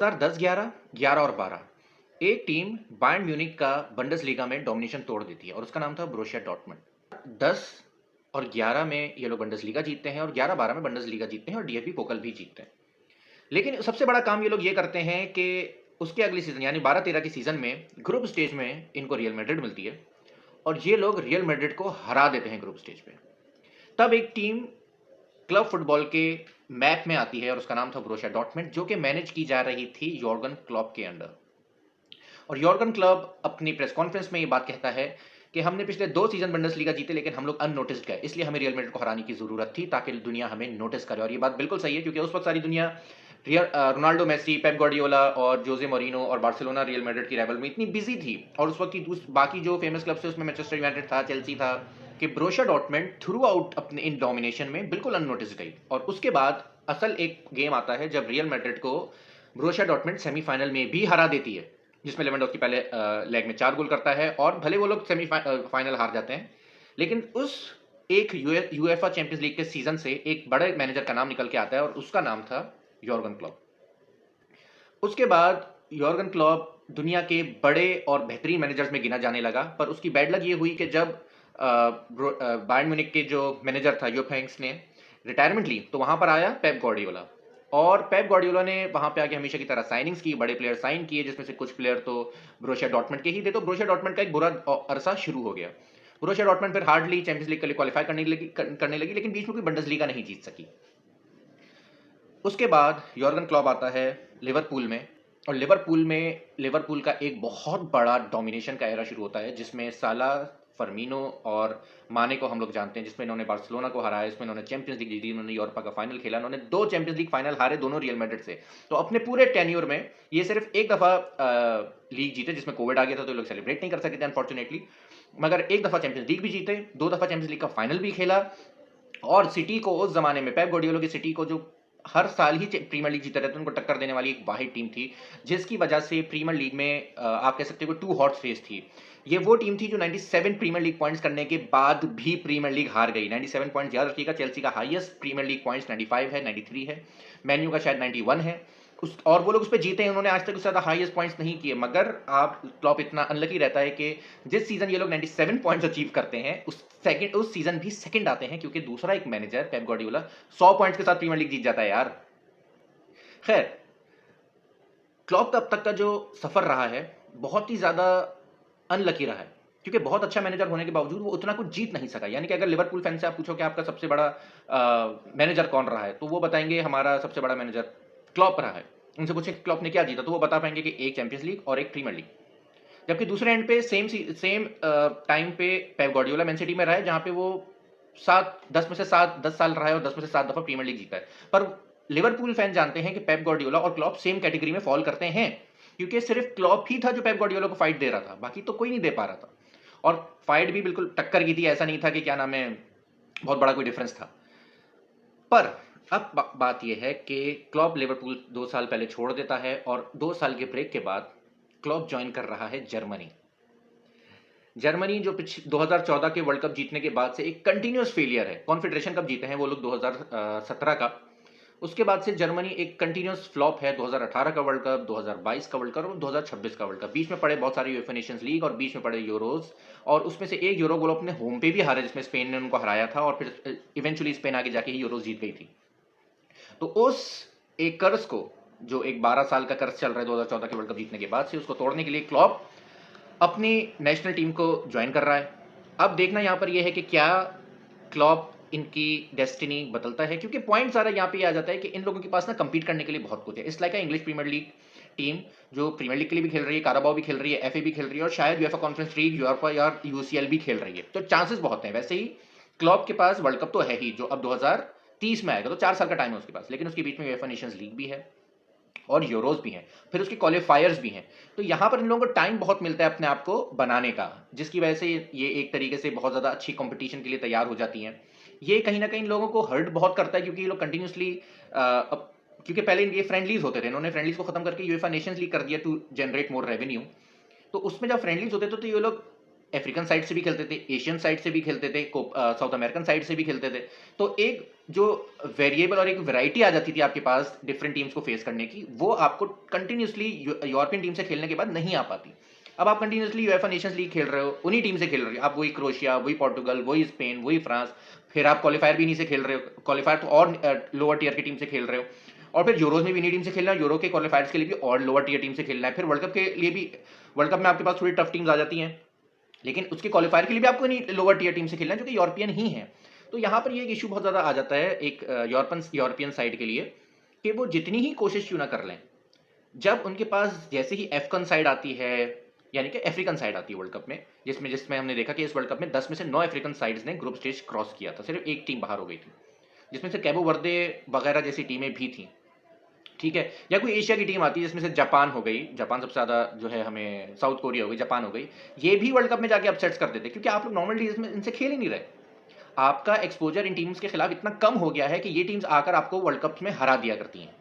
2010, 11, 11 और 12 एक team Bayern Munich का बुंडेसलीगा में डोमिनेशन तोड़ देती है और उसका नाम था बोरुसिया डॉर्टमुंड। 10 और 11 में ये लोग बुंडेसलीगा जीतते हैं और 11-12 में बुंडेसलीगा जीतते हैं और डीएफबी पोकल भी जीतते हैं। लेकिन सबसे बड़ा काम ये लोग ये करते हैं कि उसके अगली सीजन यानी 12-13 की सीजन में ग्रुप स्टेज में इनको रियल मैड्रिड मिलती है और ये लोग रियल मैड्रिड को हरा देते हैं ग्रुप स्टेज पे। तब एक टीम क्लब फुटबॉल के मैप में आती है और उसका नाम था बोरुसिया डॉर्टमुंड, जो कि मैनेज की जा रही थी योर्गन क्लॉप के अंडर। और यॉर्गन क्लब अपनी प्रेस कॉन्फ्रेंस में ये बात कहता है कि हमने पिछले 2 सीजन बुंडेसलीगा जीते लेकिन हम लोग अननोटिस्ड गए, इसलिए हमें रियल मैड्रिड को हराने की ज़रूरत थी ताकि दुनिया हमें नोटिस करे। और ये बात बिल्कुल सही है क्योंकि उस वक़्त सारी दुनिया रोनाल्डो, मेसी, पेप गार्डियोला और जोसे मोरिनो और बार्सिलोना रियल मैड्रिड की राइवल में इतनी बिज़ी थी और उस वक़्त की बाकी जो फेमस क्लब्स थे उसमें मैनचेस्टर यूनाइटेड था, चेल्सी था, कि बोरुसिया डॉर्टमुंड थ्रू आउट अपने इन डोमिनेशन में बिल्कुल अननोटिस्ड गई। और उसके बाद असल एक गेम आता है जब रियल मैड्रिड को बोरुसिया डॉर्टमुंड सेमीफाइनल में भी हरा देती है, जिसमें लेवेंडोव्स्की पहले लेग में 4 गोल करता है और भले वो लोग फाइनल हार जाते हैं, लेकिन उस एक यूएफए चैंपियंस लीग के सीजन से एक बड़े मैनेजर का नाम निकल के आता है और उसका नाम था यॉर्गन क्लॉप। उसके बाद यॉर्गन क्लॉप दुनिया के बड़े और बेहतरीन मैनेजर्स में गिना जाने लगा, पर उसकी बैड लक ये हुई कि जब बायर्न म्यूनिख के जो मैनेजर था यूप हेंक्स ने रिटायरमेंट ली तो वहां पर आया पेप गार्डियोला। और पेप गार्डियोला ने वहां पे आके हमेशा की तरह साइनिंग्स की, बड़े प्लेयर साइन किए, जिसमें से कुछ प्लेयर तो बोरुसिया डॉर्टमुंड के ही थे। तो बोरुसिया डॉर्टमुंड का एक बुरा अरसा शुरू हो गया। बोरुसिया डॉर्टमुंड फिर हार्डली चैंपियंस लीग के लिए क्वालिफाई करने लगी, लेकिन बीच में कोई बुंडेसलीगा नहीं जीत सकी। उसके बाद यॉर्गन क्लॉप आता है लिवरपूल में और लिवरपूल का एक बहुत बड़ा डोमिनेशन का एरा शुरू होता है, जिसमें साला, फर्मिनो और माने को हम लोग जानते हैं, जिसमें इन्होंने बार्सिलोना को हराया, इसमें इन्होंने चैंपियंस लीग जीती, इन्होंने यूरोपा का फाइनल खेला, इन्होंने 2 चैंपियंस लीग फाइनल हारे, दोनों रियल मैड्रिड से। तो अपने पूरे टेन्योर में ये सिर्फ एक दफा लीग जीते, जिसमें कोविड आ गया था तो ये लोग सेलिब्रेट नहीं कर सके थे अनफॉर्चुनेटली, मगर एक दफा चैंपियंस लीग भी जीते, 2 दफा चैंपियंस लीग का फाइनल भी खेला। और सिटी को उस जमाने में पेप गार्डियोला की सिटी को, जो हर साल ही प्रीमियर लीग जीते रहते, उनको टक्कर देने वाली एक वाहिद टीम थी, जिसकी वजह से प्रीमियर लीग में आप कह सकते हो 2 हॉर्स रेस थी। ये वो टीम थी जो 97 प्रीमियर लीग पॉइंट्स करने के बाद भी प्रीमियर लीग हार गई। 97 पॉइंट्स याद रखिएगा, चेल्सी का हाईएस्ट प्रीमियर लीग पॉइंट्स 95 है, 93 है, मैन्यू का शायद 91 है। और वो लोग उस पर जीते हैं, उन्होंने आज तक उससे ज़्यादा हाईएस्ट पॉइंट्स नहीं किए, मगर आप क्लॉप इतना अनलकी रहता है कि जिस सीजन ये लोग 97 पॉइंट्स अचीव करते हैं उस सीजन भी सेकंड आते हैं, क्योंकि दूसरा एक मैनेजर पेप गार्डियोला 100 पॉइंट्स के साथ प्रीमियर लीग जीत जाता है यार। खैर, क्लॉप का अब तक का जो सफर रहा है बहुत ही ज्यादा अनलकी रहा है, क्योंकि बहुत अच्छा मैनेजर होने के बावजूद वो उतना कुछ जीत नहीं सका। यानी कि अगर लिवरपूल फैन से आप पूछो कि आपका सबसे बड़ा मैनेजर कौन रहा है, तो वो बताएंगे हमारा सबसे बड़ा मैनेजर क्लॉप रहा है। उनसे पूछे क्लॉप ने क्या जीता, तो वो बता पाएंगे कि एक चैंपियंस लीग और एक प्रीमियर लीग। जबकि दूसरे एंड पे सेम टाइम पे पेप गार्डियोला मैन सिटी में रहा है, जहां पे वो 10 साल रहा है और 10 में से 7 दफा प्रीमियर लीग जीता है। पर लिवरपूल फैन जानते हैं कि पेप गार्डियोला और क्लॉप सेम कैटेगरी में फॉल करते हैं, क्योंकि सिर्फ क्लॉप ही था जो पेप गार्डियोला को फाइट दे रहा था, बाकी तो कोई नहीं दे पा रहा था। और फाइट भी बिल्कुल टक्कर की थी, ऐसा नहीं था कि क्या नाम है बहुत बड़ा कोई डिफरेंस था। पर अब बात यह है कि क्लॉप लिवरपूल 2 साल पहले छोड़ देता है और 2 साल के ब्रेक के बाद क्लॉप ज्वाइन कर रहा है जर्मनी। जर्मनी जो 2014 के वर्ल्ड कप जीतने के बाद से एक कंटिन्यूअस फेलियर है। कॉन्फेडरेशन कप जीते हैं वो लोग 2017 का, उसके बाद से जर्मनी एक कंटिन्यूअस फ्लॉप है। 2018 का वर्ल्ड कप, 2022 का वर्ल्ड कप और 2026 का वर्ल्ड कप, बीच में पड़े बहुत सारे यूएफए नेशंस लीग और बीच में पड़े यूरोज, और उसमें से एक यूरो गोल अपने होम पे भी हारे, जिसमें स्पेन ने उनको हराया था और फिर इवेंचुअली स्पेन आगे जाके ही यूरोज जीत गई थी। तो उस एक कर्ज को, जो एक 12 साल का कर्ज चल रहा है 2014 के वर्ल्ड कप जीतने के बाद से, उसको तोड़ने के लिए क्लॉप अपनी नेशनल टीम को ज्वाइन कर रहा है। अब देखना यहाँ पर यह है कि क्या क्लॉप इनकी डेस्टिनी बदलता है, क्योंकि पॉइंट सारा यहाँ पे आ जाता है कि इन लोगों के पास ना कंपीट करने के लिए बहुत कुछ है। इस like English Premier League team जो प्रीमियर लीग के लिए भी खेल रही है, काराबाओ भी खेल रही है, एफए भी खेल रही है और शायद यूएफए कॉन्फ्रेंस लीग, यूरोपा या यूसीएल भी खेल रही है, तो चांसेस बहुत हैं। वैसे ही क्लॉप के पास वर्ल्ड कप तो है ही, जो अब 2030 में आएगा, तो 4 साल का टाइम है उसके पास, लेकिन उसके बीच में यूएफए नेशंस लीग भी है और यूरोज भी हैं, फिर उसके क्वालिफायर्स भी हैं। तो यहाँ पर इन लोगों को टाइम बहुत मिलता है अपने आप को बनाने का, जिसकी वजह से ये एक तरीके से बहुत ज़्यादा अच्छी कंपटीशन के लिए तैयार हो जाती हैं। ये कहीं ना कहीं लोगों को हर्ट बहुत करता है, क्योंकि ये लोग कंटिन्यूसली, क्योंकि पहले ये फ्रेंडलीज होते थे, इन्होंने फ्रेंडलीज को खत्म करके यूएफए नेशंस लीग कर दिया टू जनरेट मोर रेवेन्यू। तो उसमें जब फ्रेंडलीज होते थे तो ये लोग अफ्रीकन साइड से भी खेलते थे, एशियन साइड से भी खेलते थे, साउथ अमेरिकन साइड से भी खेलते थे। तो एक जो वेरिएबल और एक वैरायटी आ जाती थी आपके पास डिफरेंट टीम्स को फेस करने की, वो आपको कंटिन्यूअसली यूरोपियन टीम से खेलने के बाद नहीं आ पाती। अब आप कंटिन्यूअसली यूएफए नेशंस लीग खेल रहे हो, उन्हीं टीम से खेल रहे हो, आप वही क्रोएशिया, वही पोर्टुगल, वही स्पेन, वही फ्रांस, फिर आप क्वालीफायर भी इन्हीं से खेल रहे हो, क्वालीफायर तो और लोअर टियर की टीम से खेल रहे हो, और फिर यूरोज में भी इन्हीं टीम से खेलना है, यूरो के क्वालीफायर्स के लिए भी और लोअर टियर टीम से खेलना है, फिर वर्ल्ड कप के लिए भी, वर्ल्ड कप में आपके पास थोड़ी टफ टीम्स आ जाती हैं, लेकिन उसके क्वालीफायर के लिए भी आपको नहीं लोअर टियर टीम से खेलना है जो कि यूरोपियन ही है। तो यहाँ पर ये एक इशू बहुत ज़्यादा आ जाता है एक यूरोपियन साइड के लिए, कि वो जितनी ही कोशिश क्यों ना कर लें, जब उनके पास जैसे ही अफ्रीकन साइड आती है, यानी कि अफ्रीकन साइड आती है वर्ल्ड कप में, जिसमें जिसमें हमने देखा कि इस वर्ल्ड कप में 10 में से 9 अफ्रीकन साइड्स ने ग्रुप स्टेज क्रॉस किया था, सिर्फ एक टीम बाहर हो गई थी, जिसमें से कैबो वर्दे वगैरह जैसी टीमें भी थी, ठीक है, या कोई एशिया की टीम आती है जिसमें से जापान हो गई, जापान सबसे ज़्यादा जो है, हमें साउथ कोरिया हो गई, जापान हो गई, ये भी वर्ल्ड कप में जाके अपसेट्स कर देते, क्योंकि आप लोग नॉर्मल टीम्स में इनसे खेल ही नहीं रहे, आपका एक्सपोजर इन टीम्स के खिलाफ इतना कम हो गया है कि ये टीम्स आकर आपको वर्ल्ड कप में हरा दिया करती हैं।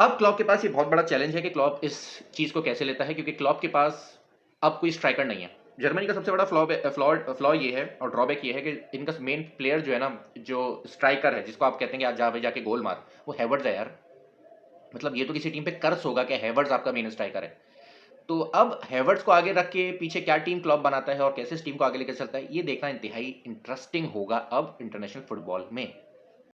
अब क्लॉप के पास ये बहुत बड़ा चैलेंज है कि क्लॉप इस चीज़ को कैसे लेता है, क्योंकि क्लॉप के पास अब कोई स्ट्राइकर नहीं है। जर्मनी का सबसे बड़ा फ्लॉ ये है और ड्रॉबैक ये है कि इनका मेन प्लेयर जो है ना, जो स्ट्राइकर है, जिसको आप कहते हैं कि आज जा भाई जाके गोल मार, वो हैवर्ड्स है यार। मतलब ये तो किसी टीम पे कर्स होगा कि हैवर्ड्स आपका मेन स्ट्राइकर है। तो अब हैवर्ड्स को आगे रख के पीछे क्या टीम क्लॉप बनाता है और कैसे इस टीम को आगे लेकर चलता है, ये देखना इंतहाई इंटरेस्टिंग होगा अब इंटरनेशनल फुटबॉल में।